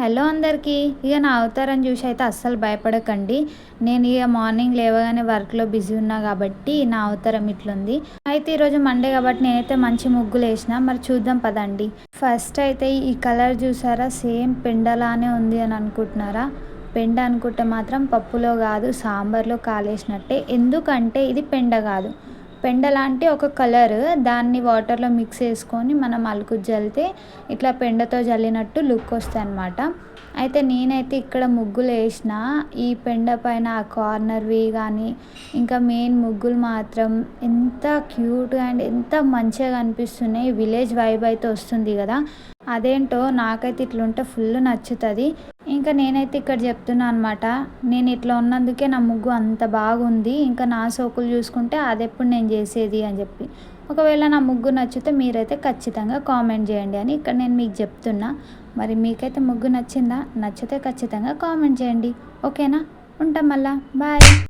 Hello అందరికీ. నా అవతారం చూసి అయితే అస్సలు భయపడకండి. నేను మార్నింగ్ లేవగానే వర్క్‌లో బిజీ ఉన్నా కాబట్టి నా అవతారం ఇట్లుంది. అయితే ఈరోజు మండే కాబట్టి నేనైతే మంచి ముగ్గులేసిన. మరి చూద్దాం పదండి. ఫస్ట్ అయితే ఈ కలర్ చూసారా, సేమ్ పెండలానే ఉంది అని అనుకుంటున్నారా? పెండ అనుకుంటే మాత్రం పప్పులో కాదు సాంబార్లో కాలేసినట్టే. ఎందుకంటే ఇది పెండ కాదు, పెండ లాంటి ఒక కలర్, దాన్ని వాటర్లో మిక్స్ చేసుకొని మనం అలుకు జల్లితే ఇట్లా పెండతో జల్లినట్టు లుక్ వస్తాయి అన్నమాట. అయితే నేనైతే ఇక్కడ ముగ్గులు వేసిన ఈ పెండ పైన ఆ కార్నర్వి కానీ ఇంకా మెయిన్ ముగ్గులు మాత్రం ఎంత క్యూట్గా అండ్ ఎంత మంచిగా కనిపిస్తున్నాయి. విలేజ్ వైబ్ అయితే వస్తుంది కదా, అదేంటో నాకైతే ఇట్లుంటే ఫుల్ నచ్చుతుంది. ఇంకా నేనైతే ఇక్కడ చెప్తున్నా అనమాట, నేను ఇట్లా ఉన్నందుకే నా ముగ్గు అంత బాగుంది, ఇంకా నా సోకులు చూసుకుంటే అదెప్పుడు నేను చేసేది అని చెప్పి. ఒకవేళ నా ముగ్గు నచ్చితే మీరైతే ఖచ్చితంగా కామెంట్ చేయండి అని ఇక్కడ నేను మీకు చెప్తున్నా. మరి మీకైతే ముగ్గు నచ్చిందా? నచ్చితే ఖచ్చితంగా కామెంట్ చేయండి. ఓకేనా? ఉంటాం మళ్ళా. బాయ్.